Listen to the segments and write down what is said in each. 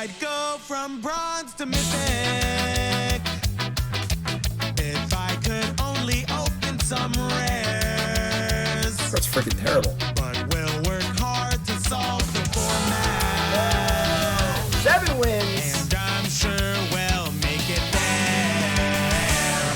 I'd go from bronze to mythic if I could only open some rares. That's freaking terrible. But we'll work hard to solve the format. 7 wins. And I'm sure we'll make it there.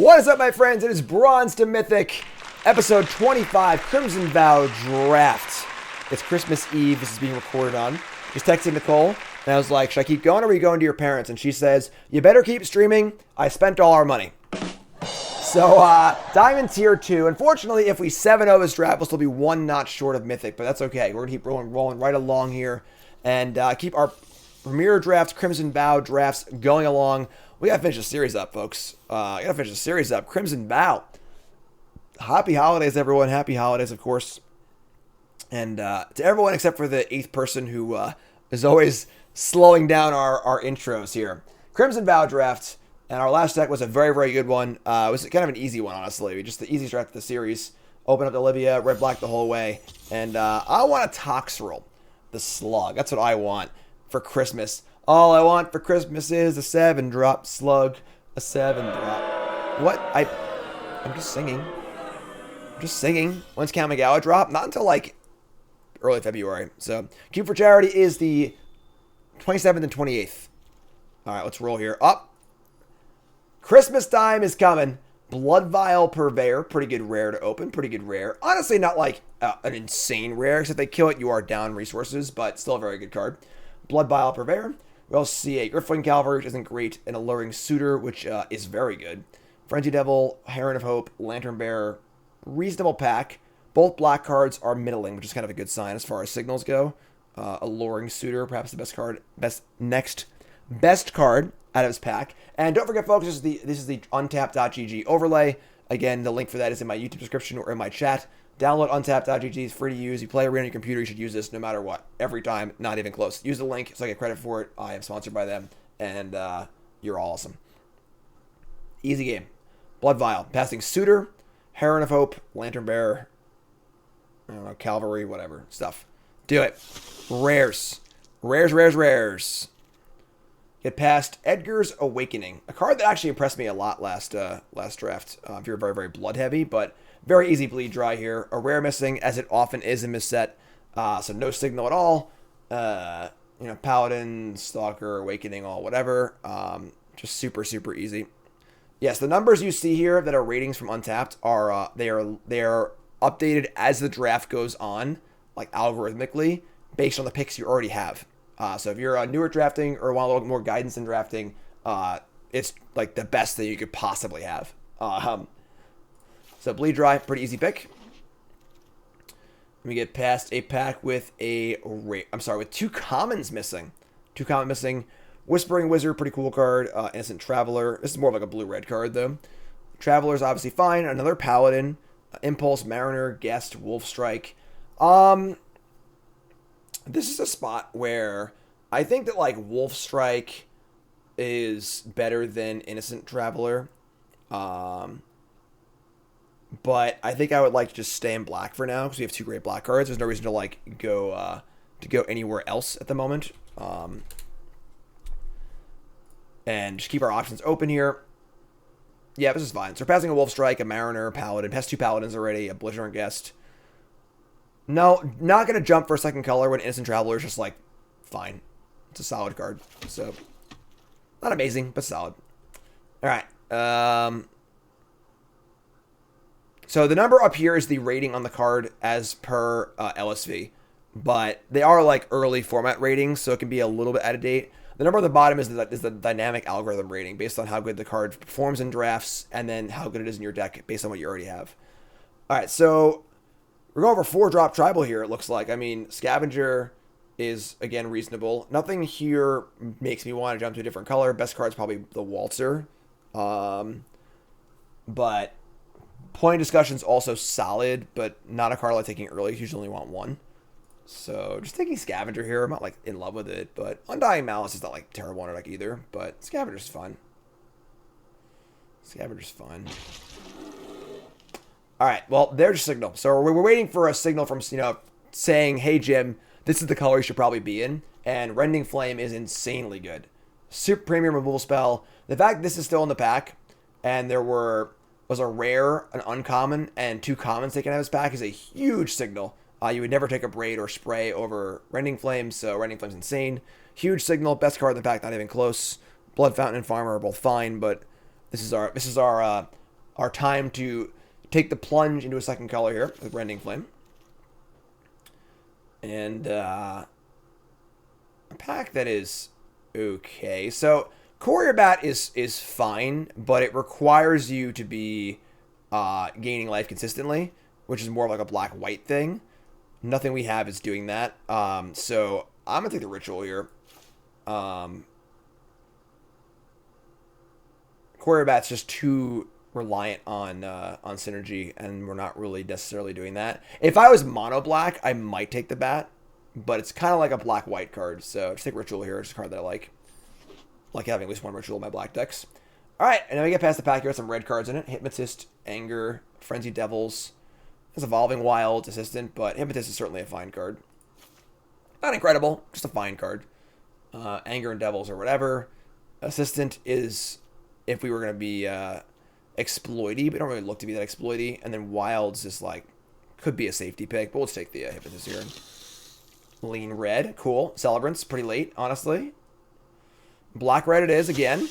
What is up, my friends? It is Bronze to Mythic, episode 25, Crimson Vow Draft. It's Christmas Eve. This is being recorded on. Just texting Nicole, and I was like, should I keep going or are we going to your parents? And she says, you better keep streaming. I spent all our money. So, Diamond Tier 2. Unfortunately, if we 7-0 this draft, we'll still be one notch short of Mythic, but that's okay. We're going to keep rolling right along here and keep our Premier Drafts, Crimson Vow drafts going along. We got to finish the series up, folks. Crimson Vow. Happy holidays, everyone. Happy holidays, of course. And to everyone except for the 8th person who is always slowing down our intros here. Crimson Vow draft. And our last deck was a very, very good one. It was kind of an easy one, honestly. Just the easiest draft of the series. Open up to Olivia, red-black the whole way. And I want a Toxrill, the Slug. That's what I want for Christmas. All I want for Christmas is a 7-drop Slug. A 7-drop. What? I'm just singing. When's Kamigawa drop? Not until, like, early February. So, Cube for Charity is the 27th and 28th. All right, let's roll here. Up. Christmas time is coming. Blood Vial Purveyor. Pretty good rare to open. Pretty good rare. Honestly, not like an insane rare. Except if they kill it, you are down resources. But still a very good card. Blood Vial Purveyor. We also see a Griffin Cavalry, which isn't great. An Alluring Suitor, which is very good. Frenzy Devil. Heron of Hope. Lantern Bearer. Reasonable pack. Both black cards are middling, which is kind of a good sign as far as signals go. Alluring Suitor, perhaps the best card. Best card out of his pack. And don't forget, folks, this is the untapped.gg overlay. Again, the link for that is in my YouTube description or in my chat. Download untapped.gg. It's free to use. You play Arena on your computer, you should use this no matter what. Every time, not even close. Use the link so I get credit for it. I am sponsored by them, and you're all awesome. Easy game. Blood Vial. Passing Suitor, Heron of Hope, Lantern Bearer, I don't know, Cavalry, whatever. Stuff. Do it. Rares. Rares. Get past Edgar's Awakening, a card that actually impressed me a lot last draft. If you're very, very blood heavy, but very easy bleed dry here. A rare missing, as it often is in this set. So no signal at all. Paladin, Stalker, Awakening, all whatever. Just super, super easy. Yes, the numbers you see here that are ratings from Untapped are they are updated as the draft goes on, like algorithmically, based on the picks you already have. So if you're newer drafting or want a little more guidance in drafting, it's like the best thing you could possibly have. So bleed dry, pretty easy pick. Let me get past a pack with with 2 commons missing. 2 common missing. Whispering Wizard, pretty cool card. Innocent Traveler. This is more of like a blue-red card, though. Traveler's obviously fine. Another Paladin. Impulse, Mariner, Guest, Wolf Strike. This is a spot where I think that, like, Wolf Strike is better than Innocent Traveler. But I think I would like to just stay in black for now because we have 2 great black cards. There's no reason to, like, go anywhere else at the moment. And just keep our options open here. Yeah, this is fine. Surpassing a Wolf Strike, a Mariner, a Paladin. Has 2 Paladins already, a Belligerent Guest. No, not going to jump for a second color when Innocent Traveler is just, like, fine. It's a solid card. So, not amazing, but solid. All right. So, the number up here is the rating on the card as per LSV. But they are, like, early format ratings, so it can be a little bit out of date. The number on the bottom is the dynamic algorithm rating based on how good the card performs in drafts and then how good it is in your deck based on what you already have. All right, so we're going over 4-drop tribal here, it looks like. I mean, Scavenger is, again, reasonable. Nothing here makes me want to jump to a different color. Best card's probably the Waltzer. But Point Discussion's also solid, but not a card I like taking early. You usually only want 1. So, just taking Scavenger here. I'm not, like, in love with it, but Undying Malice is not, like, terrible on our deck either, but Scavenger's fun. Alright, well, there's a signal. So, we're waiting for a signal from, saying, hey, Jim, this is the color you should probably be in. and Rending Flame is insanely good. Super premium removal spell. The fact this is still in the pack, and there was a rare, an uncommon, and 2 commons taken out of this pack is a huge signal. You would never take a Braid or Spray over Rending Flame, so Rending Flame's insane. Huge signal, best card in the pack, not even close. Blood Fountain and Farmer are both fine, but this is our time to take the plunge into a second color here with Rending Flame. And a pack that is okay. So Courier Bat is fine, but it requires you to be gaining life consistently, which is more of like a black-white thing. Nothing we have is doing that. So I'm going to take the Ritual here. Courier Bat's just too reliant on synergy, and we're not really necessarily doing that. If I was mono black, I might take the Bat, but it's kind of like a black-white card, so just take Ritual here. It's a card that I like having at least one Ritual in my black decks. All right, and then we get past the pack here with some red cards in it. Hypnotist, Anger, Frenzied Devils. It's Evolving Wild, Assistant, but Hypnotist is certainly a fine card. Not incredible, just a fine card. Anger and Devils or whatever. Assistant is if we were going to be exploity, but we don't really look to be that exploity. And then Wild's just like, could be a safety pick, but let's take the Hypnotist here. Lean red, cool. Celebrant's pretty late, honestly. Black red it is again.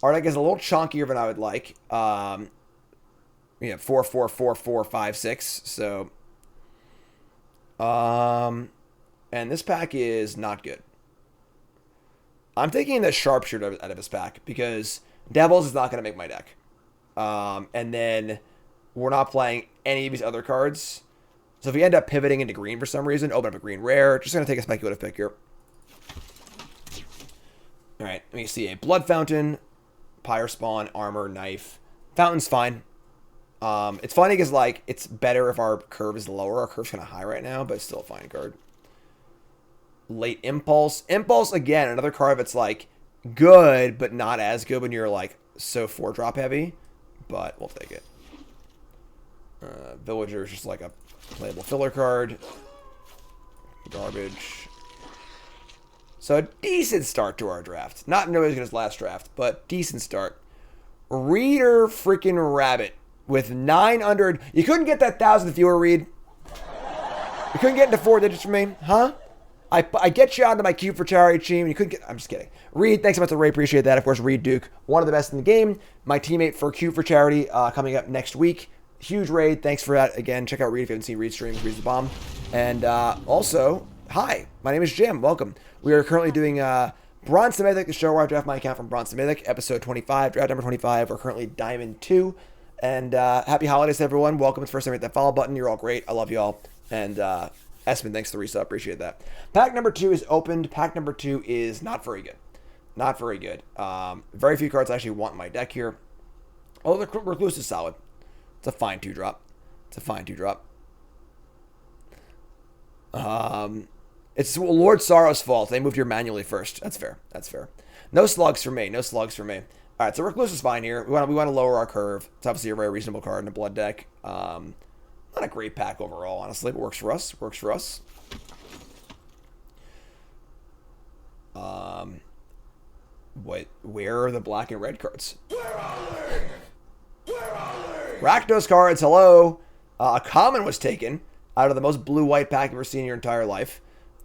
Our deck is a little chunkier than I would like. We have 4, 4, 4, 4, 5, 6. So, and this pack is not good. I'm taking the Sharpshooter out of this pack because Devils is not going to make my deck. And then we're not playing any of these other cards. So if we end up pivoting into green for some reason, open up a green rare, just going to take a speculative pick here. All right, let me see a Blood Fountain, Pyre Spawn, Armor, Knife. Fountain's fine. It's funny because like it's better if our curve is lower. Our curve's kind of high right now, but it's still a fine card. Late Impulse. Impulse, again, another card that's like good, but not as good when you're like so 4-drop heavy. But we'll take it. Villager is just like a playable filler card. Garbage. So a decent start to our draft. Not nearly as good as last draft, but decent start. Reader freaking Rabbit with 900. You couldn't get that 1,000 viewer read. You couldn't get into 4 digits from me, huh? I get you onto my Cube for Charity team. You couldn't get. I'm just kidding. Reed, thanks so much to Ray. Appreciate that. Of course, Reed Duke, one of the best in the game. My teammate for Cube for Charity, coming up next week. Huge raid. Thanks for that. Again, check out Reed if you haven't seen Reed's stream. Reed's the bomb. And also, hi, my name is Jim. Welcome. We are currently doing Bronze Mythic, the show where I draft my account from Bronze Mythic, episode 25, draft number 25. We're currently Diamond 2. And happy holidays, everyone. Welcome. It's the first time you hit that follow button. You're all great. I love you all. And Espen, thanks for the resub. Appreciate that. Pack number 2 is opened. Pack number 2 is not very good. Not very good. Very few cards I actually want in my deck here. Oh, the Recluse is solid. It's a fine 2-drop. It's a fine 2-drop. It's Lord Sorrow's fault. They moved here manually first. That's fair. That's fair. No slugs for me. No slugs for me. All right, so Recluse is fine here. We want to lower our curve. It's obviously a very reasonable card in a blood deck. Not a great pack overall, honestly, but works for us. Works for us. Where are the black and red cards? Where are they? Where are they? Rakdos cards, hello. A common was taken out of the most blue-white pack you've ever seen in your entire life.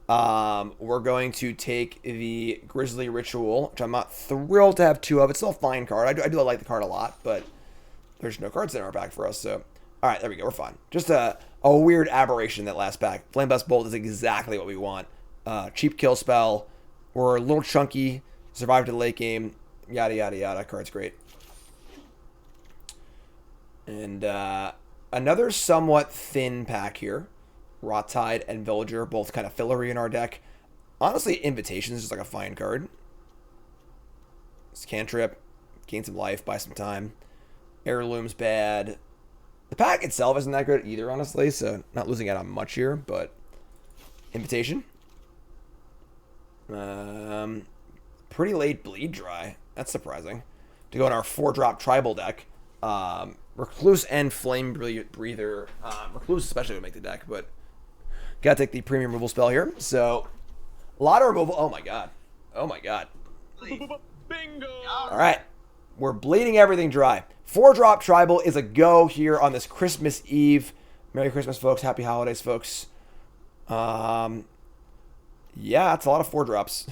We're going to take the Grizzly Ritual, which I'm not thrilled to have 2 of. It's still a fine card. I do like the card a lot, but there's no cards in our pack for us, so... All right, there we go. We're fine. Just a weird aberration in that last pack. Flamebust Bolt is exactly what we want. Cheap kill spell. We're a little chunky. Survive to the late game. Yada, yada, yada. Card's great. And another somewhat thin pack here. Rot Tide and Villager, both kind of fillery in our deck. Honestly, Invitation is just like a fine card. It's cantrip. Gain some life, buy some time. Heirloom's bad. The pack itself isn't that good either, honestly, so not losing out on much here, but Invitation. Pretty late Bleed Dry. That's surprising. To go in our 4-drop tribal deck. Recluse and Flame Breather. Recluse especially would make the deck, but gotta take the premium removal spell here. So A lot of removal. Oh my god. Oh my god. Bingo! All right. We're bleeding everything dry. 4-drop tribal is a go here on this Christmas Eve. Merry Christmas, folks. Happy holidays, folks. Yeah, that's a lot of 4-drops.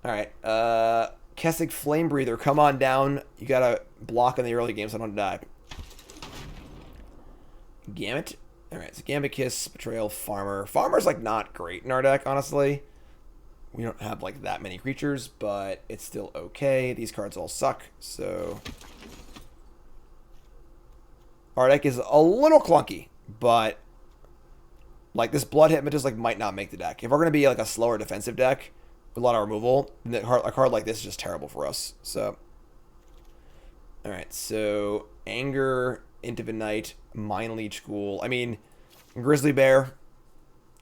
All right. Kessig Flame Breather, come on down. You got to block in the early game so I don't die. Gamut. All right, so Gambit Kiss, Betrayal, Farmer. Farmer's, like, not great in our deck, honestly. We don't have, like, that many creatures, but it's still okay. These cards all suck, so... Our deck is a little clunky, but... Like, this Blood Hypnotist, like, might not make the deck. If we're going to be, like, a slower defensive deck with a lot of removal, then a card like this is just terrible for us, so... Alright, so... Anger, Into the Night, Mind Leech Ghoul. I mean, Grizzly Bear...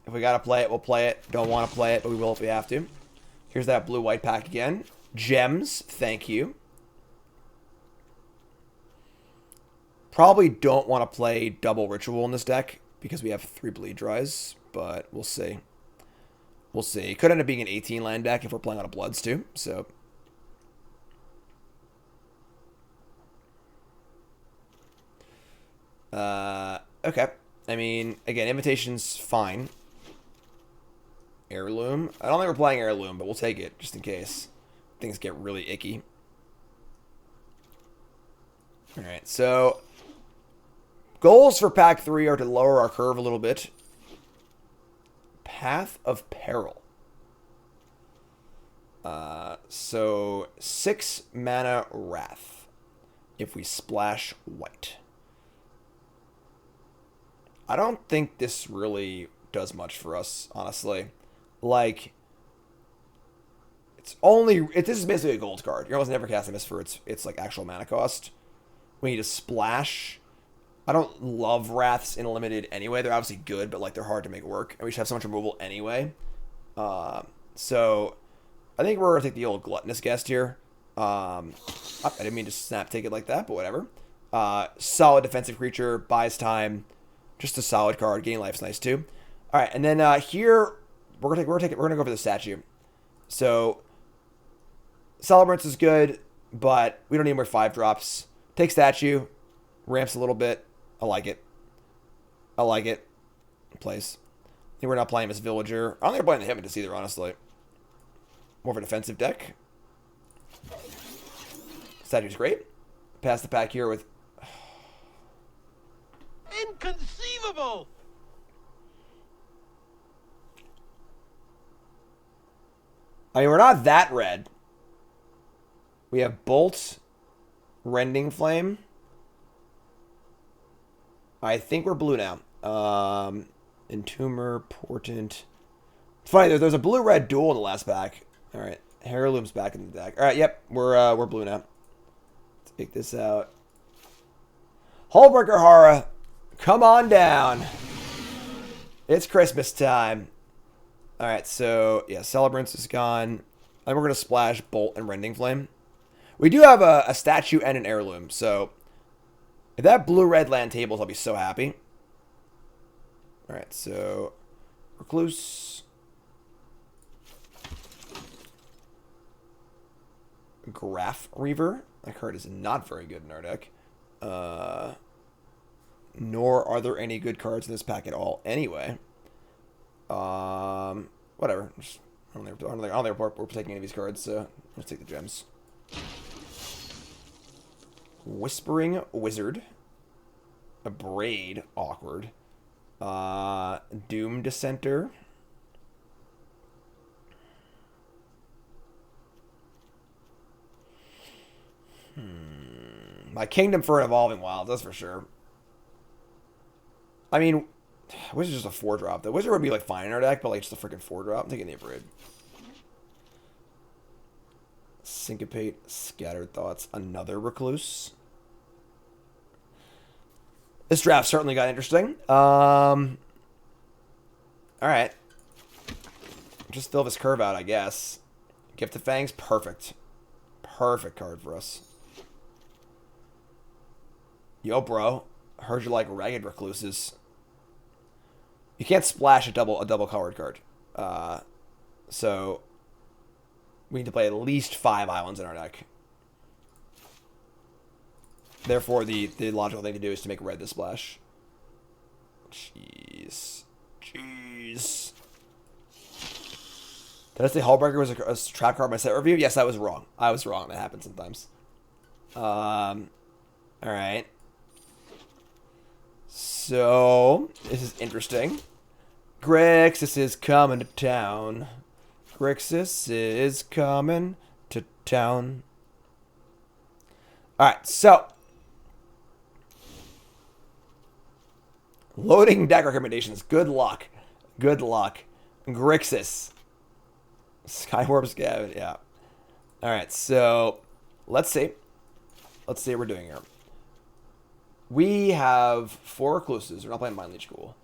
If we gotta play it, we'll play it. Don't want to play it, but we will if we have to. Here's that blue-white pack again. Gems, thank you. Probably don't want to play double Ritual in this deck because we have 3 bleed dries, but we'll see. We'll see. It could end up being an 18-land deck if we're playing on a Bloods too, so... Okay. I mean, again, Invitation's fine. Heirloom. I don't think we're playing Heirloom, but we'll take it just in case things get really icky. Alright, so goals for pack 3 are to lower our curve a little bit. Path of Peril. So 6 mana Wrath if we splash white. I don't think this really does much for us, honestly. Like, this is basically a gold card. You're almost never casting this for its like actual mana cost. We need to splash. I don't love Wraths in limited anyway. They're obviously good, but like they're hard to make work. And we should have so much removal anyway. So I think we're gonna take the old gluttonous guest here. I didn't mean to snap take it like that, but whatever. Solid defensive creature, buys time. Just a solid card. Gain life's nice too. All right, and then here we're gonna go for the statue. So Celebrants is good, but we don't need more 5-drops. Take statue, ramps a little bit. I like it. I like it. Plays. I think we're not playing as Villager. I don't think we're playing the Hypnotist either, honestly. More of a defensive deck. Statue's great. Pass the pack here with. Inconceivable! I mean, we're not that red. We have Bolt, Rending Flame. I think we're blue now. Entomber, Portent. It's funny, there's a blue-red duel in the last pack. All right, Heirloom's back in the deck. All right, yep, we're blue now. Let's take this out. Hullbreaker Hara, come on down. It's Christmas time. All right, so yeah, Celebrants is gone. Then we're gonna splash Bolt and Rending Flame. We do have a statue and an Heirloom, so if that blue-red land tables, I'll be so happy. All right, so Recluse, Graph Reaver. That card is not very good in our deck. Nor are there any good cards in this pack at all. Anyway, whatever. I don't think we're taking any of these cards, so let's take the gems. Whispering Wizard. A Braid, awkward. Doom Dissenter. My Kingdom for an Evolving Wilds, that's for sure. I mean, Wizard's just a 4-drop. The Wizard would be like fine in our deck, but like just a freaking 4-drop. I'm taking the Braid. Syncopate, Scattered Thoughts, another Recluse. This draft certainly got interesting. Alright. Just fill this curve out, I guess. Gift of Fangs, perfect. Perfect card for us. Yo, bro. Heard you like ragged Recluses. You can't splash a double colored card. So we need to play at least 5 islands in our deck. Therefore, the logical thing to do is to make red the splash. Jeez. Jeez. Did I say Hullbreaker was a trap card in my set review? Yes, I was wrong. I was wrong. That happens sometimes. Alright. So, this is interesting. Grixis is coming to town. Grixis is coming to town. Alright, so. Loading deck recommendations. Good luck. Good luck. Grixis. Skywarp's Gavin, yeah. Alright, so let's see. Let's see what we're doing here. We have 4 Recluses. We're not playing Mind Leech. Cool.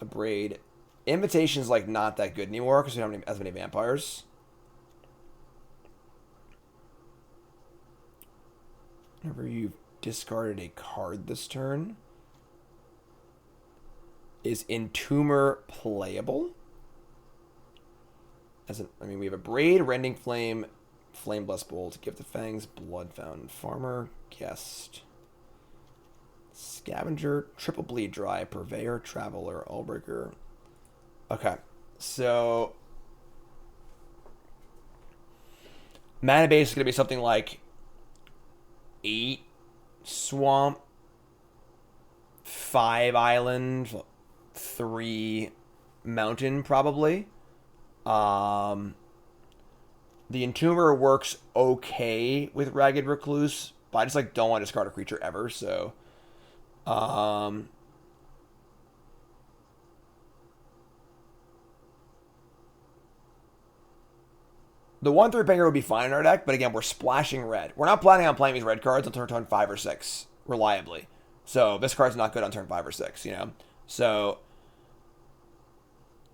A Braid. Invitation's like not that good anymore because we don't have as many vampires. Whenever you've discarded a card this turn, is Entomber playable? We have a Braid, Rending Flame, Flame Blessed Bolt, Gift of Fangs, Blood Fountain, Farmer, Guest, Scavenger, Triple Bleed Dry, Purveyor, Traveler, Allbreaker. Okay, so mana base is going to be something like 8 Swamp, 5 Island, 3 Mountain, probably. The Entomber works okay with Ragged Recluse, but I just like don't want to discard a creature ever, so the 1/3 banger would be fine in our deck, but again, we're splashing red. We're not planning on playing these red cards until turn 5 or 6, reliably. So this card's not good on turn 5 or 6, you know? So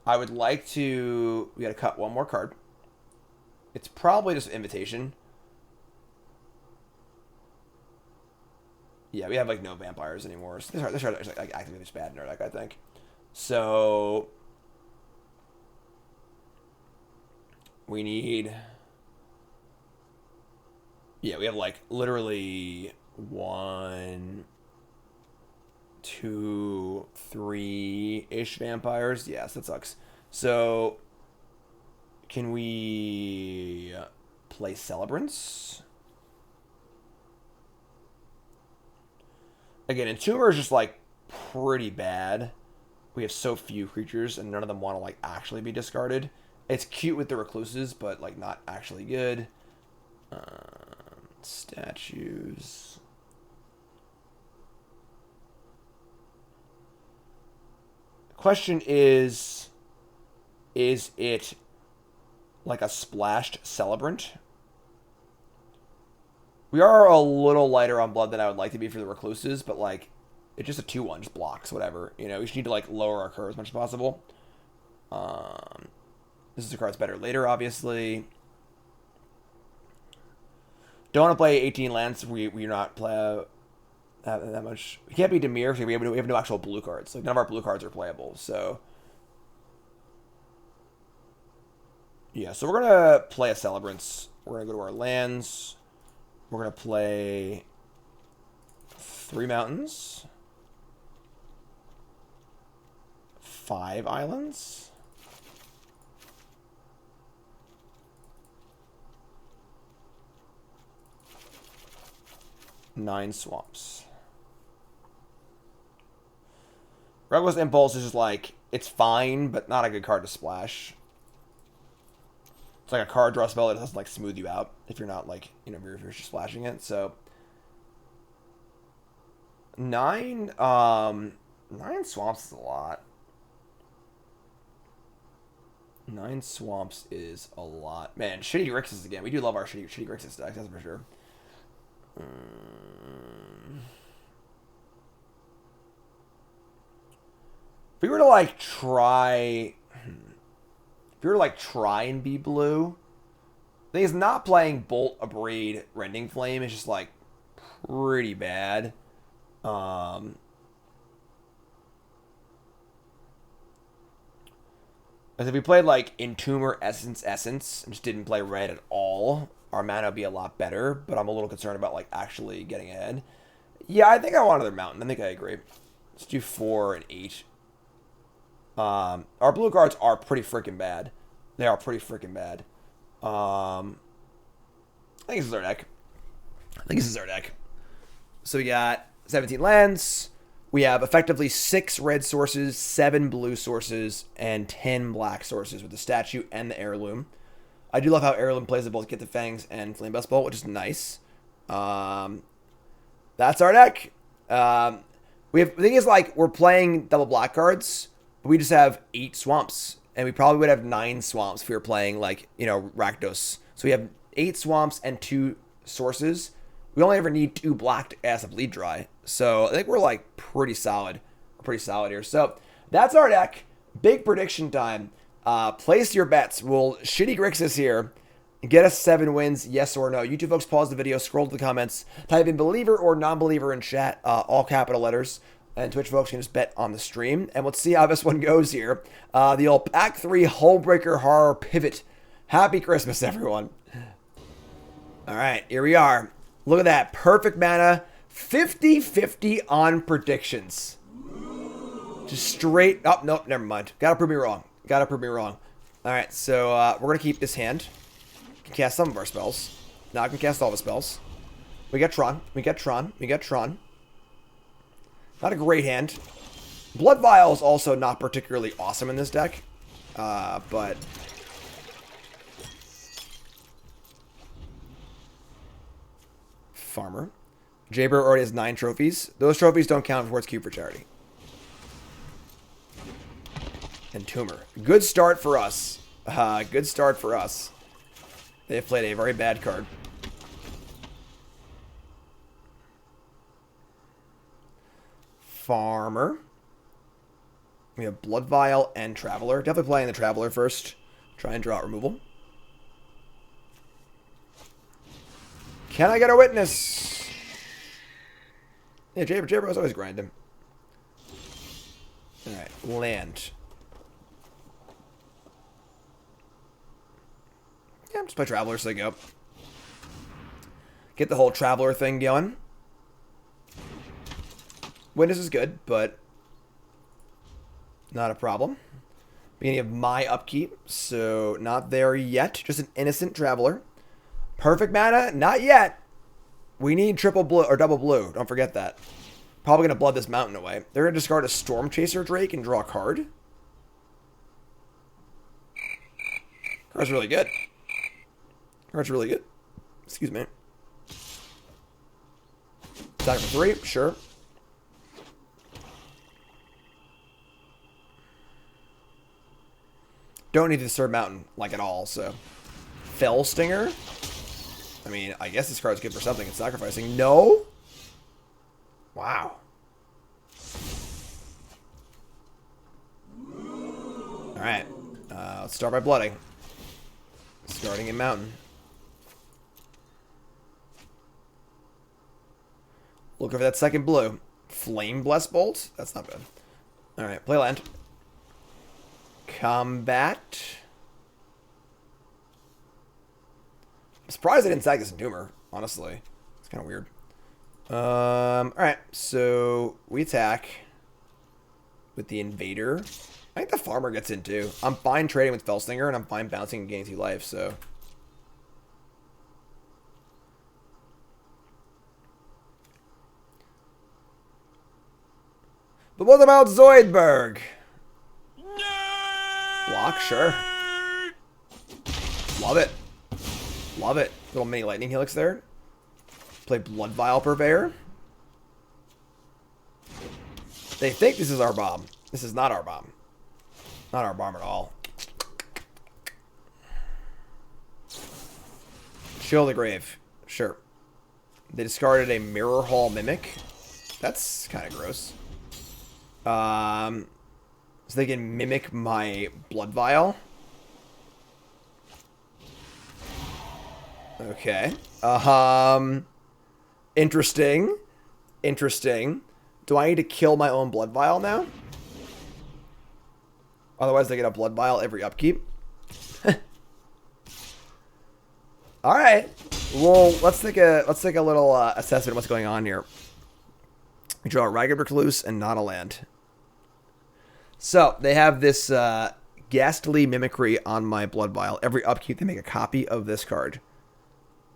I would like to... We gotta cut one more card. It's probably just Invitation. Yeah, we have like no vampires anymore. So this card is like actively just bad in our deck, I think. So we need... Yeah, we have like literally 1, 2, 3-ish vampires. Yes, that sucks. So can we play Celebrants? Again, Entomber is just like pretty bad. We have so few creatures and none of them want to like actually be discarded. It's cute with the Recluses, but like not actually good. Statues. The question is it like a splashed Celebrant? We are a little lighter on blood than I would like to be for the Recluses, but like it's just a 2/1, just blocks, whatever. You know, we just need to like lower our curve as much as possible. This is a card's better later, obviously. Don't want to play 18 lands. We're not play that much. We can't be Dimir because we have no actual blue cards. Like none of our blue cards are playable. So yeah, so we're gonna play a Celebrants. We're gonna go to our lands. We're gonna play 3 mountains, 5 islands, 9 swamps. Reckless Impulse is just like, it's fine, but not a good card to splash. It's like a card draw spell that doesn't like smooth you out if you're not like, you know, if you're just splashing it. So 9 swamps is a lot. 9 swamps is a lot. Man, shitty Grixis again. We do love our shitty Grixis decks, that's for sure. If we were to like try and be blue, the thing is not playing Bolt, Abrade, Rending Flame is just like pretty bad. Because if we played like Entomber, Essence, and just didn't play red at all, our mana would be a lot better. But I'm a little concerned about like actually getting ahead. Yeah, I think I want another mountain. I think I agree. Let's do 4 and 8. Our blue cards are pretty freaking bad. They are pretty freaking bad. I think this is our deck. So we got 17 lands. We have effectively 6 red sources, 7 blue sources, and 10 black sources with the statue and the heirloom. I do love how heirloom plays both Get the Fangs and Flame Best Bolt, which is nice. That's our deck. The thing is, like, we're playing double black cards, but we just have 8 swamps. And we probably would have 9 swamps if we were playing, like, Rakdos. So we have 8 swamps and 2 sources. We only ever need 2 black to cast a Bleed Dry. So I think we're, like, pretty solid. We're pretty solid here. So that's our deck. Big prediction time. Place your bets. Will Shitty Grixis here get us 7 wins, yes or no? You two folks pause the video, scroll to the comments, type in believer or non-believer in chat, all capital letters. And Twitch folks can just bet on the stream. And let's see how this one goes here. The old Pack 3 Hullbreaker Horror Pivot. Happy Christmas, everyone. All right, here we are. Look at that. Perfect mana. 50-50 on predictions. Just straight up. Nope, never mind. Gotta prove me wrong. All right, so we're going to keep this hand. Can cast some of our spells. Not going to cast all the spells. We got Tron. Not a great hand. Blood Vial is also not particularly awesome in this deck. But... Farmer. Jaber already has 9 trophies. Those trophies don't count towards Cube for Charity. And Tumor. Good start for us. They have played a very bad card. Farmer. We have Blood Vial and Traveler. Definitely playing the Traveler first. Try and draw out removal. Can I get a witness? Yeah, Jaber was always grinding. Alright, land. Yeah, just play Traveler so they go. Get the whole Traveler thing going. Witness is good, but not a problem. Beginning of my upkeep, so not there yet. Just an innocent Traveler. Perfect mana? Not yet. We need triple blue or double blue. Don't forget that. Probably going to blood this mountain away. They're going to discard a Storm Chaser Drake and draw a card. Card's really good. Excuse me. Attack for 3, sure. Don't need to disturb mountain, like, at all, so. Fell Stinger? I mean, I guess this card's good for something. It's sacrificing. No? Wow. Alright. Let's start by blooding. Starting in mountain. Looking for that second blue. Flame Bless Bolt? That's not bad. Alright, play land. Combat. I'm surprised I didn't sack this in Tumor, honestly. It's kind of weird. Alright, so we attack with the Invader. I think the Farmer gets in too. I'm fine trading with Fellstinger, and I'm fine bouncing and gaining 2 life, so. But what about Zoidberg? Block, sure. Love it. Little mini lightning helix there. Play Blood Vial Purveyor. They think this is our bomb. This is not our bomb. Not our bomb at all. Chill the Grave. Sure. They discarded a Mirror Hall Mimic. That's kind of gross. So they can mimic my Blood Vial. Okay. Interesting. Do I need to kill my own Blood Vial now? Otherwise, they get a Blood Vial every upkeep. All right. Well, let's take a little assessment of what's going on here. We draw a Ragged Recluse and not a land. So they have this Ghastly Mimicry on my Blood Vial. Every upkeep, they make a copy of this card.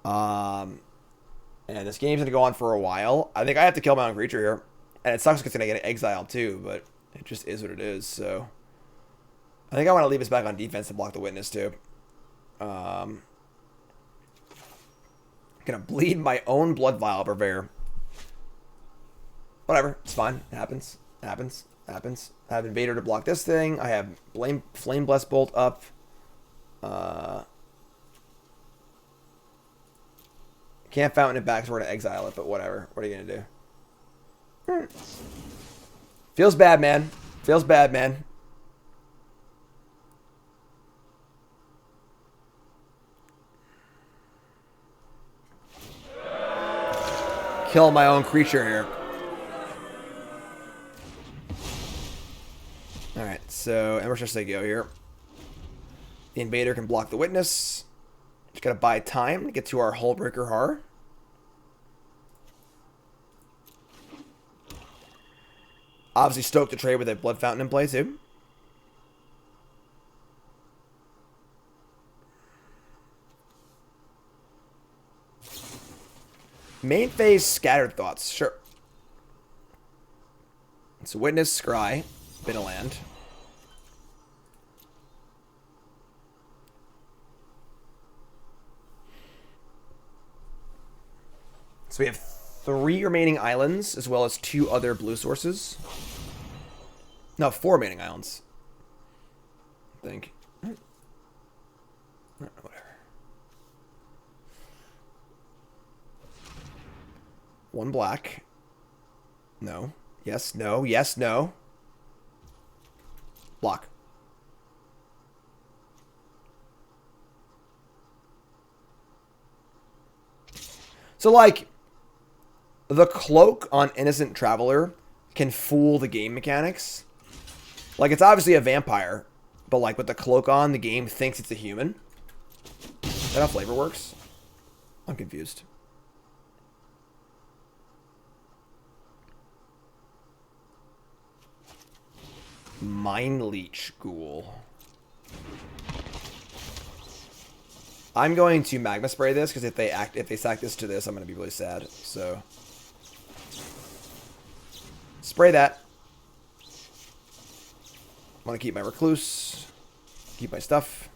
And this game's gonna go on for a while. I think I have to kill my own creature here, and it sucks because it's gonna get exiled too. But it just is what it is. So I think I want to leave us back on defense to block the Witness too. Gonna bleed my own Blood Vial Purveyor. Whatever, it's fine. It happens. It happens. It happens. I have Invader to block this thing. I have Flame Blessed Bolt up. Can't fountain it back, so we're gonna exile it. But whatever. What are you gonna do? Feels bad, man. Feels bad, man. Kill my own creature here. Alright, so Ember's just go here. The Invader can block the Witness. Just gotta buy time to get to our Hullbreaker Horror. Obviously stoked to trade with a Blood Fountain in play too. Main phase, Scattered Thoughts. Sure. It's a Witness, Scry, bit of land. So we have 3 remaining islands, as well as 2 other blue sources. No, 4 remaining islands. I think. Whatever. 1 black. No. Yes, no. Yes, no. Block. So, like, the cloak on Innocent Traveler can fool the game mechanics. Like, it's obviously a vampire, but, like, with the cloak on, the game thinks it's a human. Is that how flavor works? I'm confused. Mind Leech Ghoul. I'm going to Magma Spray this because if they sack this to this, I'm going to be really sad. So spray that. I want to keep my Recluse, keep my stuff.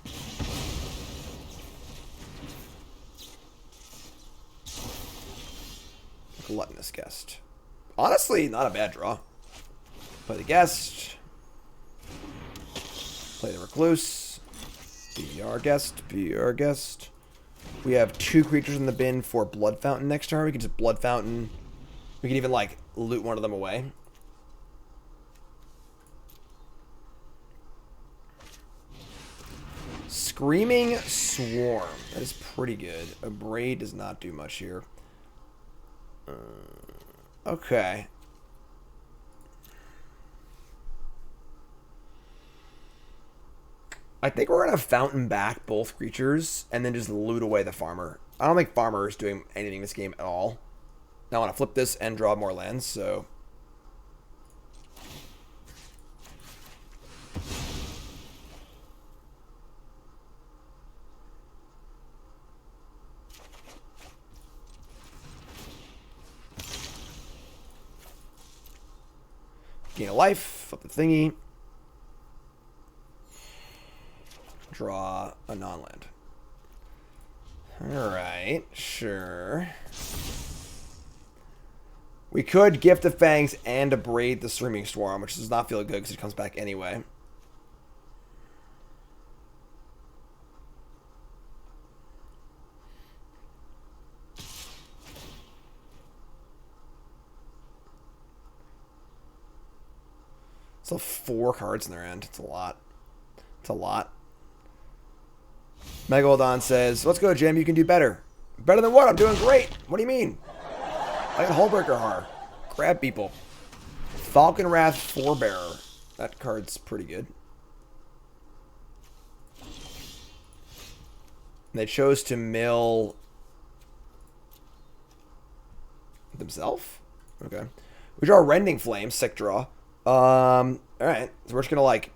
Gluttonous Guest. Honestly, not a bad draw. Play the Guest. Play the Recluse. Be our guest. Be our guest. We have 2 creatures in the bin for Blood Fountain next turn. We can just Blood Fountain. We can even, like, loot one of them away. Screaming Swarm. That is pretty good. Abrade does not do much here. Okay. I think we're going to fountain back both creatures and then just loot away the farmer. I don't think farmer is doing anything in this game at all. Now I want to flip this and draw more lands, so... Gain a life, flip the thingy. Draw a non-land. Alright, sure. We could Gift of Fangs and Abrade the Screaming Swarm, which does not feel good because it comes back anyway. So 4 cards in their end. It's a lot. It's a lot. Megalodon says, let's go, Jim. You can do better. Better than what? I'm doing great. What do you mean? I got Hullbreaker Har. Grab people. Falcon Wrath Forebearer. That card's pretty good. And they chose to mill themselves. Okay. We draw Rending Flame. Sick draw. Alright. So we're just gonna like,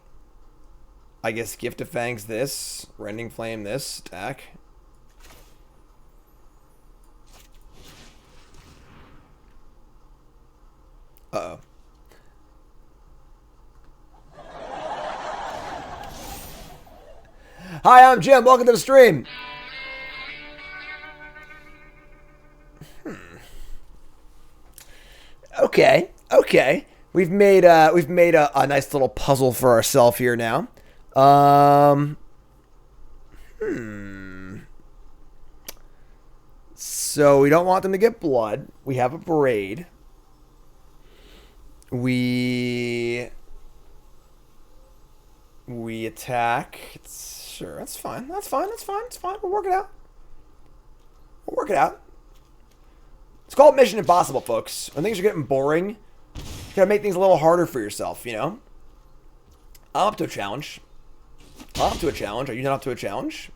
I guess, Gift of Fangs this. Rending Flame this. Attack. Uh-oh. Hi, I'm Jim. Welcome to the stream. Okay. Okay. We've made a nice little puzzle for ourselves here now. So we don't want them to get blood. We have a braid. We attack. Sure, that's fine. That's fine. That's fine. It's fine. We'll work it out. We'll work it out. It's called Mission Impossible, folks. When things are getting boring, you gotta make things a little harder for yourself, you know? I'm up to a challenge. I'm up to a challenge. Are you not up to a challenge?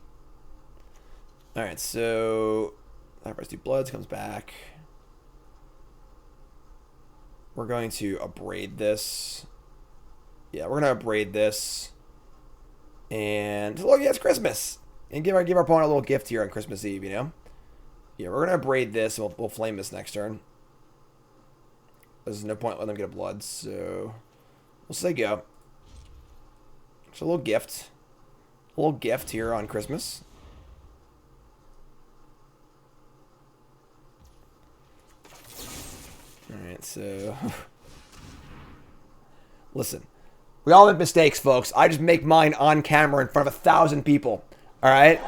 Alright, so that Rusty Bloods comes back. We're going to abrade this. Yeah, we're gonna abrade this. And look, yeah, it's Christmas. And give our opponent a little gift here on Christmas Eve, you know? Yeah, we're gonna abrade this and we'll flame this next turn. There's no point letting them get a blood, so we'll say go. Just a little gift. A little gift here on Christmas. Alright, so listen. We all make mistakes, folks. I just make mine on camera in front of 1,000 people. Alright?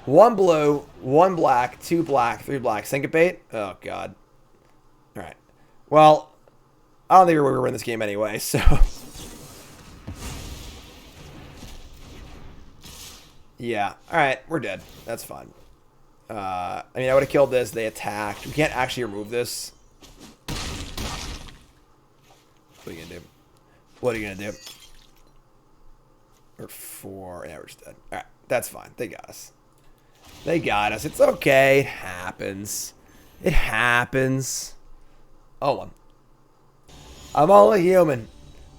1 blue, 1 black, 2 black, 3 black. Syncopate? Oh, God. Alright. Well, I don't think we're going to win this game anyway, so. Yeah. Alright, we're dead. That's fine. I mean, I would have killed this. They attacked. We can't actually remove this. What are you going to do? What are you going to do? We're 4. Yeah, we're just dead. Alright, that's fine. They got us. They got us. It's okay. It happens. It happens. Oh, 1. I'm only human.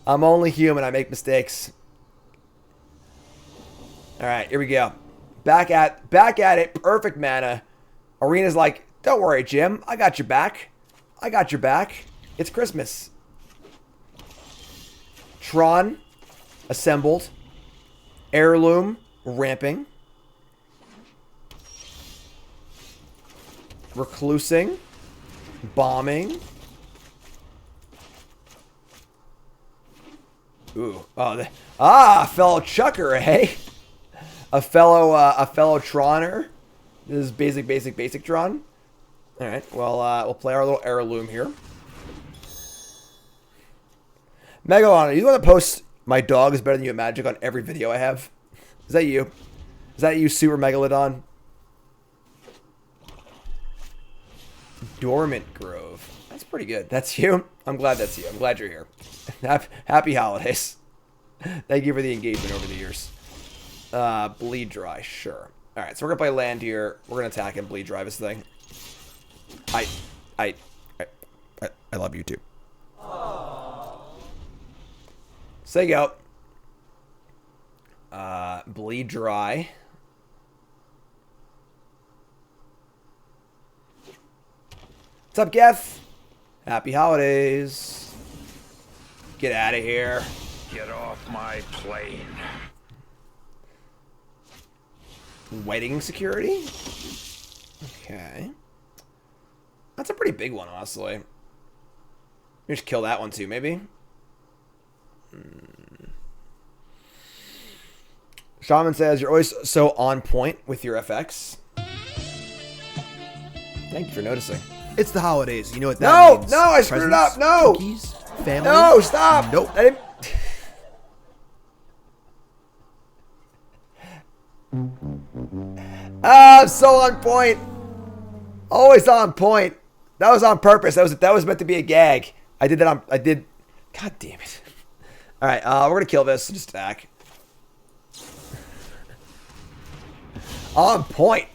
I'm only human. I make mistakes. Alright, here we go. Back at it. Perfect mana. Arena's like, don't worry, Jim. I got your back. I got your back. It's Christmas. Tron. Assembled. Heirloom. Ramping. Reclusing. Bombing. Ooh. Oh, fellow chucker, eh? A fellow Troner. This is basic Tron. Alright, well, we'll play our little heirloom here. Megalon, are you the one that posts my dog is better than you at Magic on every video I have? Is that you? Is that you, Super Megalodon? Dormant Grove. That's pretty good. That's you? I'm glad that's you. I'm glad you're here. Happy holidays. Thank you for the engagement over the years. Bleed Dry, sure. Alright, so we're gonna play land here. We're gonna attack and bleed dry this thing. I love you too. Say go. Bleed Dry. What's up, Geth? Happy holidays. Get out of here. Get off my plane. Wedding security? Okay. That's a pretty big one, honestly. Just kill that one too, maybe? Shaman says, you're always so on point with your FX. Thank you for noticing. It's the holidays. You know what that means. No, I screwed it up. No. Cookies, family. No, stop. Nope. I didn't. I'm so on point. Always on point. That was on purpose. That was meant to be a gag. I did that. God damn it. All right, we're gonna kill this. Just attack. On point.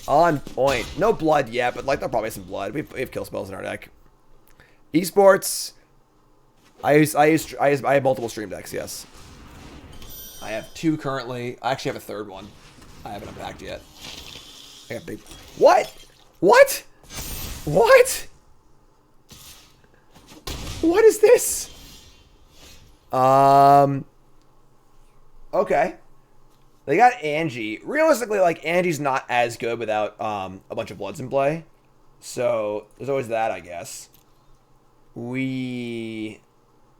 On point. No blood yet, but like there'll probably be some blood. We have kill spells in our deck. Esports. I have multiple stream decks, yes. I have 2 currently. I actually have a 3rd one. I haven't unpacked yet. I got big. What? What? What? What is this? Okay. They got Angie. Realistically, like, Angie's not as good without a bunch of bloods in play. So, there's always that, I guess. We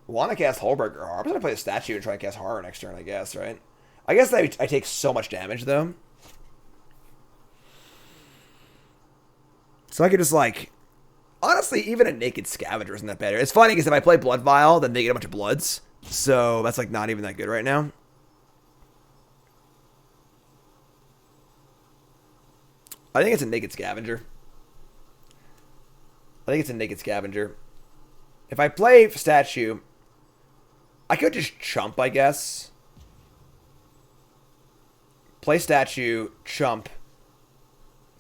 want to cast Hullbreaker Horror. I'm just going to play the statue and try to cast Horror next turn, I guess, right? I guess I take so much damage, though. So I could just, like... Honestly, even a Naked Scavenger isn't that bad. It's funny, because if I play Blood Vial, then they get a bunch of bloods. So, that's, like, not even that good right now. I think it's a Naked Scavenger. I think it's a Naked Scavenger. If I play Statue, I could just chump, I guess. Play Statue, chump.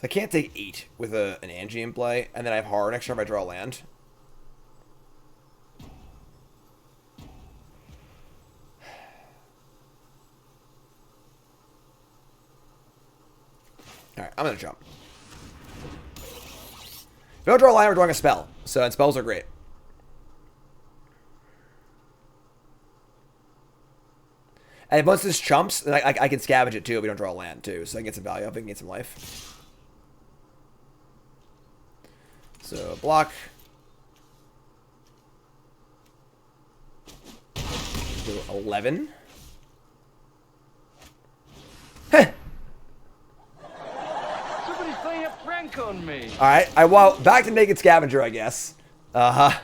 I can't take 8 with an Angie in play, and then I have Horror next turn if I draw land. Alright, I'm gonna jump. If we don't draw a line, we're drawing a spell. And spells are great. And once this chumps, then I can scavenge it too if we don't draw a land too. So I can get some value up, I can get some life. So block. Do 11. Heh. Somebody's playing a prank on me. Alright, well, back to Naked Scavenger, I guess. Uh-huh.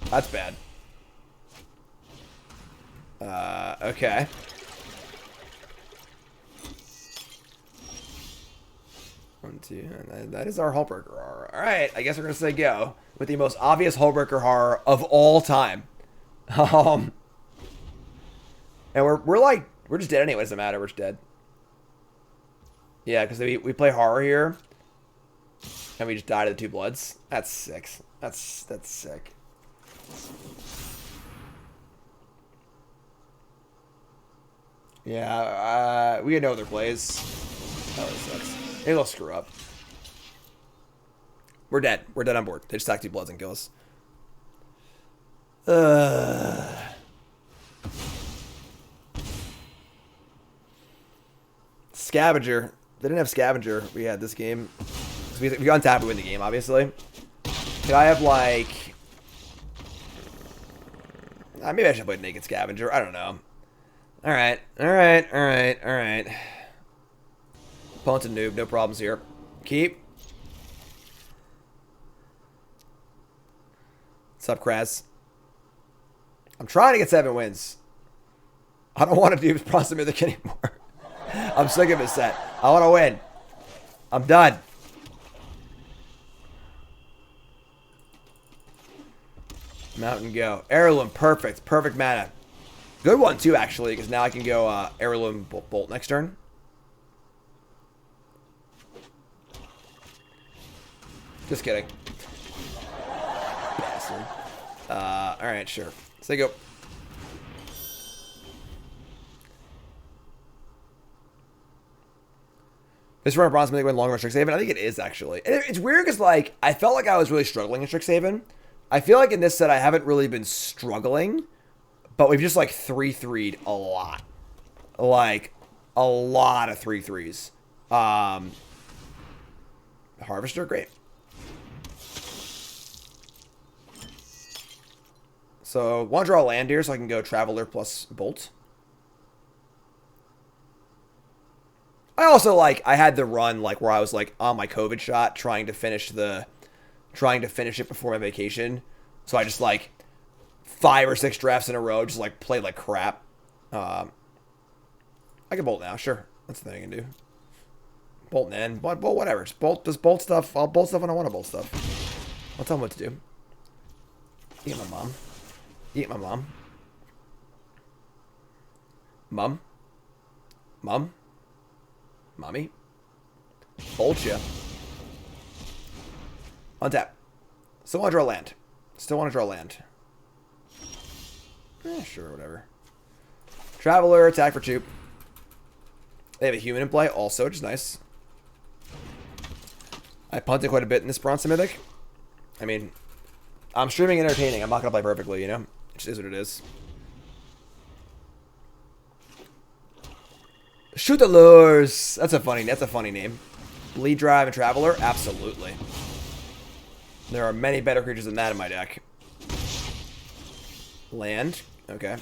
That's bad. Okay. One, two, and that is our Hullbreaker Horror. Alright, I guess we're gonna say go. With the most obvious Hullbreaker Horror of all time. And we're just dead anyway, doesn't matter, we're just dead. Yeah, because we play Horror here. And we just die to the 2 bloods. That's sick. That's sick. Yeah, we had no other plays. That really sucks. Maybe they'll screw up. We're dead. We're dead on board. They just stack 2 bloods and kill us. Scavenger. They didn't have Scavenger. We had this game. We got untap, we win the game, obviously. Could I have, like... maybe I should play Naked Scavenger. I don't know. Alright. Opponent's a noob. No problems here. Keep. What's up, Kraz? I'm trying to get 7 wins. I don't want to do Bronze Mythic anymore. I'm sick of his set. I want to win. I'm done. Mountain go. Heirloom, perfect. Perfect mana. Good one, too, actually, because now I can go Heirloom Bolt next turn. Just kidding. Bastard. Alright, sure. So go. This run of Bronze Mythic win longer in Strixhaven? I think it is, actually. And it's weird because, like, I felt like I was really struggling in Strixhaven. I feel like in this set I haven't really been struggling, but we've just, like, 3-3'd a lot. Like, a lot of 3-3s. Harvester, great. So, want to draw a land here so I can go Traveler plus Bolt. I also, like, I had the run, like, where I was, like, on my COVID shot trying to finish it before my vacation. So I just, like, 5 or 6 drafts in a row, just, like, played like crap. I can Bolt now, sure. That's the thing I can do. Bolt in, bolt, whatever. Just bolt stuff. I'll bolt stuff when I want to bolt stuff. I'll tell them what to do. Eat my mom. Eat my mom. Mom? Mom? Mommy. Bolt ya. Untap. Still want to draw land. Still want to draw land. Sure, whatever. Traveler, attack for 2. They have a human in play also, which is nice. I punted quite a bit in this Bronze Mythic. I mean, I'm streaming entertaining. I'm not going to play perfectly, you know? It just is what it is. Shoot the lures. That's a funny name. Bleed Drive and Traveler? Absolutely. There are many better creatures than that in my deck. Land. Okay.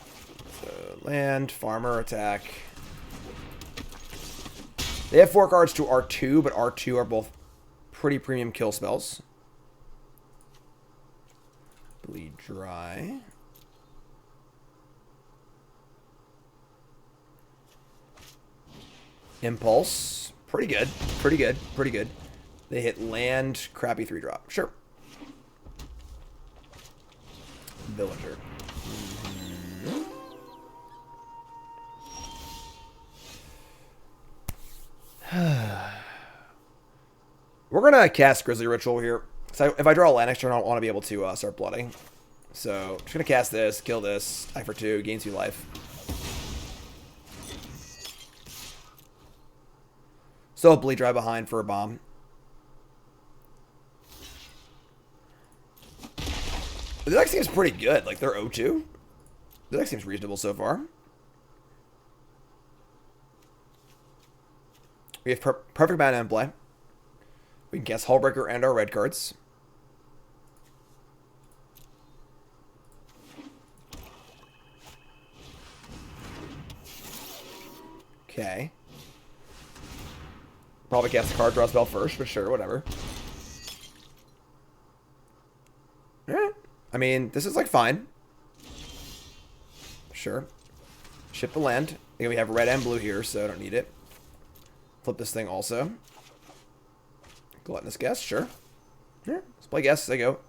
So, land, farmer, attack. They have 4 cards to R2, but R2 are both pretty premium kill spells. Bleed Dry. Impulse. Pretty good. Pretty good. Pretty good. They hit land, crappy 3-drop. Sure. Villager. We're going to cast Grizzly Ritual here. So if I draw a land next turn, I want to be able to start blooding. So just going to cast this, kill this, attack for 2, gain 2 life. Still a Bleed Dry behind for a bomb. The deck seems pretty good. Like, they're 0-2. The deck seems reasonable so far. We have perfect mana in play. We can cast Hullbreaker and our red cards. Okay. Probably cast a card, draw a spell first, but sure, whatever. I mean, this is like fine. Sure. Ship the land. Again, we have red and blue here, so I don't need it. Flip this thing also. Gluttonous Guest, sure. Yeah, let's play Guest. There you go.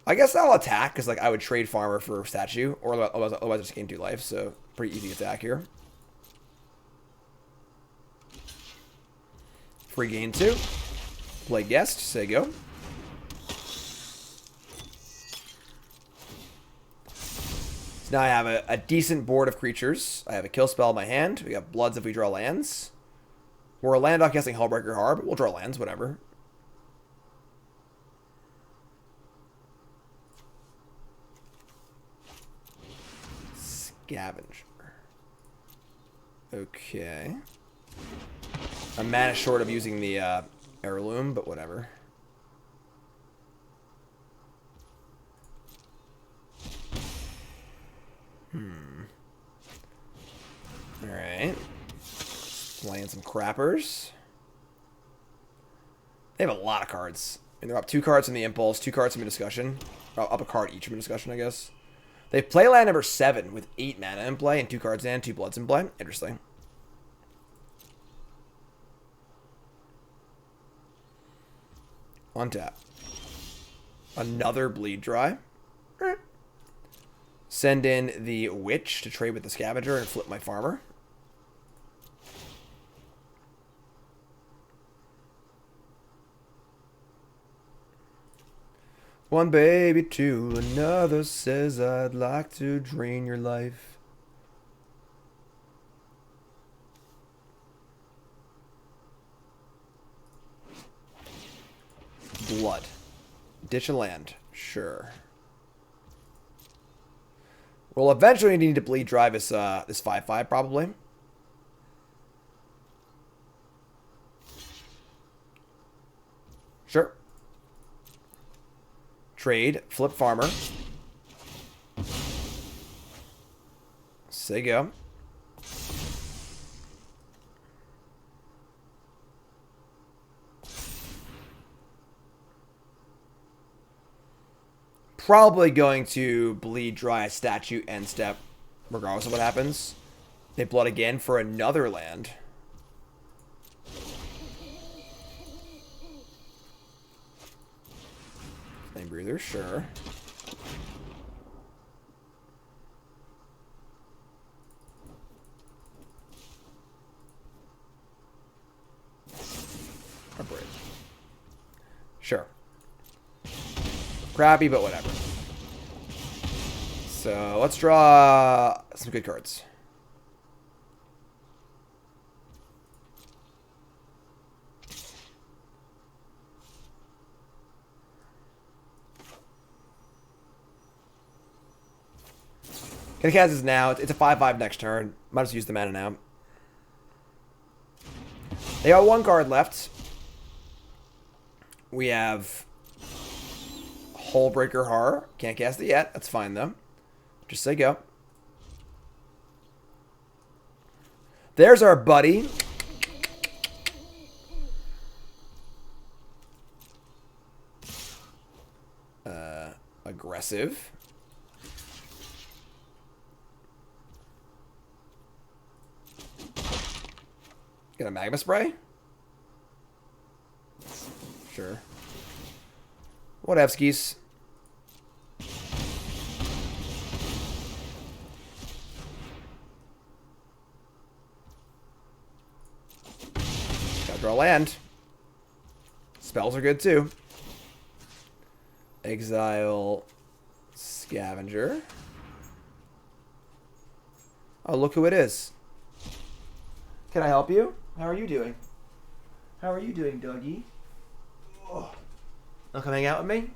I guess I'll attack, because like I would trade Farmer for Statue, or otherwise I just gain 2 life, so pretty easy attack here. Free gain 2. Play Guest, say go. So now I have a decent board of creatures. I have a kill spell in my hand. We got Bloods if we draw lands. We're a land off casting Hullbreaker hard, but we'll draw lands, whatever. Scavenger. Okay. I'm mana short of using the heirloom, but whatever. Alright. Playing some crappers. They have a lot of cards. And they're up 2 cards in the Impulse, 2 cards in the discussion. Or up a card each in the discussion, I guess. They play land number 7 with 8 mana in play and 2 cards in, 2 Bloods in play. Interesting. Untap. Another Bleed Dry. Send in the Witch to trade with the Scavenger and flip my Farmer. One baby to another says I'd like to drain your life. Blood. Ditch a land. Sure. We'll eventually need to Bleed Drive this 5/5 probably. Sure. Trade. Flip Farmer. Say go. Probably going to Bleed Dry a Statue end step, regardless of what happens. They blood again for another land. Flame Breather, sure. Crappy, but whatever. So let's draw some good cards. Gonna cast this now. It's a 5/5 next turn. Might as well use the mana now. They got one card left. We have Hullbreaker Horror. Can't cast it yet. That's fine though. Just say go. There's our buddy. Aggressive. Get a Magma Spray? Sure. Whatevskis. Gotta draw land. Spells are good too. Exile Scavenger. Oh, look who it is. Can I help you? How are you doing? How are you doing, doggy? Oh. Wanna come hang out with me?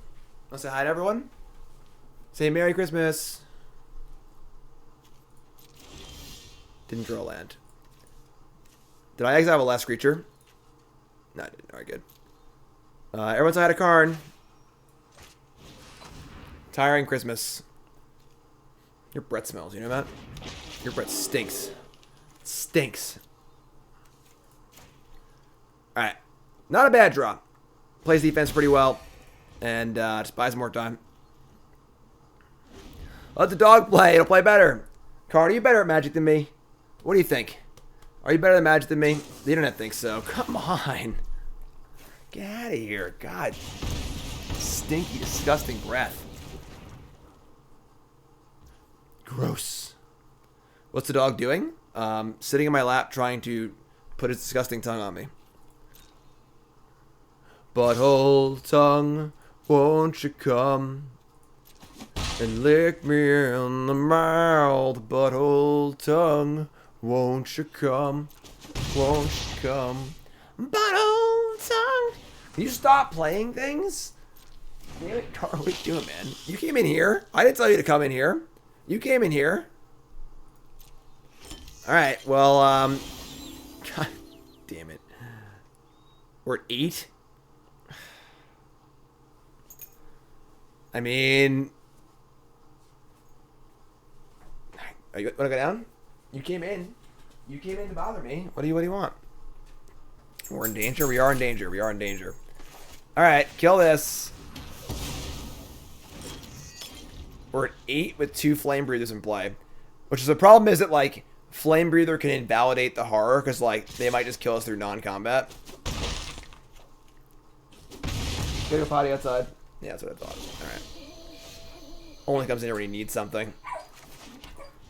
Wanna say hi to everyone? Say Merry Christmas. Didn't draw land. Did I exile a last creature? No, I didn't. Alright, good. Everyone's had a Karn. Tiring Christmas. Your breath smells, you know that? Your breath stinks. It stinks. Alright. Not a bad draw. Plays defense pretty well. And just buys more time. Let the dog play. It'll play better. Karn, are you better at Magic than me? What do you think? Are you better at Magic than me? The internet thinks so. Come on. Get out of here. God. Stinky, disgusting breath. Gross. What's the dog doing? Sitting in my lap trying to put his disgusting tongue on me. Butthole tongue, won't you come and lick me in the mouth? Butthole tongue, won't you come? Won't you come? Butthole tongue. Can you stop playing things? Damn it, Carl, what are you doing, man? You came in here. I didn't tell you to come in here. You came in here. Alright, well, God damn it. We're at 8? I mean... Are you want to go down? You came in. You came in to bother me. What do you want? We're in danger? We are in danger. We are in danger. Alright, kill this. We're at 8 with 2 Flame Breathers in play. Which is the problem is that, like, Flame Breather can invalidate the horror, because, like, they might just kill us through non-combat. Gotta go potty outside. Yeah, that's what I thought. Alright. Only comes in when he needs something.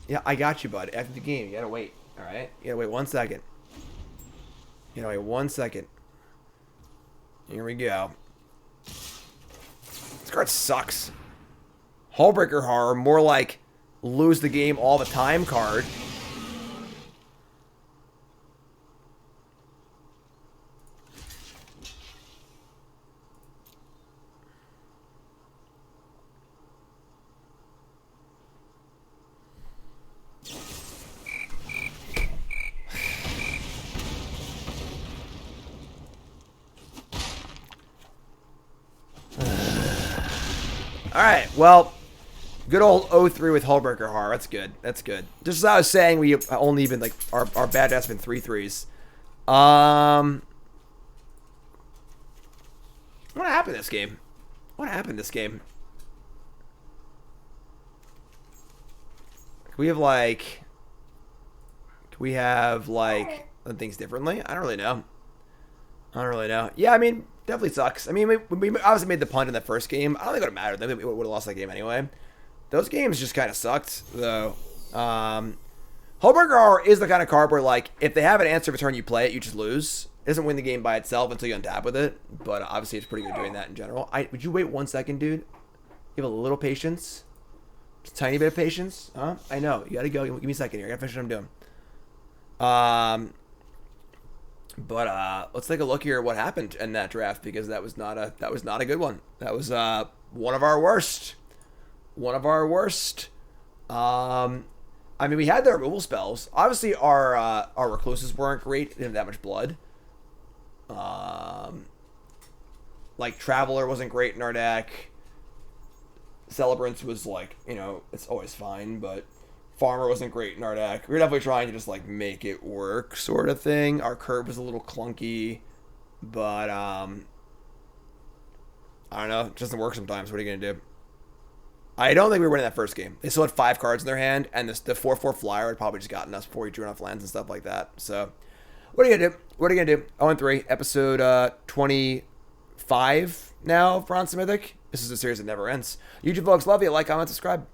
Yeah, I got you, bud. After the game, you gotta wait. Alright? You gotta wait 1 second. You gotta wait 1 second. Here we go. This card sucks. Hullbreaker Horror, more like lose the game all the time card. Alright, well, good old 0-3 with Hullbreaker Horror. That's good. That's good. Just as I was saying, we only even, like, our bad has been 3-3s. What happened this game? What happened this game? Can we have, like, done things differently? I don't really know. I don't really know. Yeah, I mean, definitely sucks. I mean, we obviously made the punt in the first game. I don't think it would have mattered. I think we would have lost that game anyway. Those games just kind of sucked, though. Hullbreaker Horror is the kind of card where, like, if they have an answer every turn you play it, you just lose. It doesn't win the game by itself until you untap with it. But obviously, it's pretty good doing that in general. Would you wait 1 second, dude? You have a little patience. Just a tiny bit of patience. Huh? I know. You gotta go. Give me a second here. I gotta finish what I'm doing. But let's take a look here at what happened in that draft, because that was not a good one. That was one of our worst. One of our worst. I mean, we had the removal spells. Obviously, our recluses weren't great. Didn't have that much blood. Like Traveler wasn't great in our deck. Celebrants was like, you know, it's always fine, but Farmer wasn't great in our deck. We were definitely trying to just like make it work, sort of thing. Our curve was a little clunky, but I don't know. It doesn't work sometimes. What are you gonna do? I don't think we were winning that first game. They still had 5 cards in their hand, and the 4/4 flyer had probably just gotten us before we drew enough lands and stuff like that. So, what are you gonna do? What are you gonna do? 0-3, episode 25 now of Bronze Mythic. This is a series that never ends. YouTube folks, love you. Like, comment, subscribe.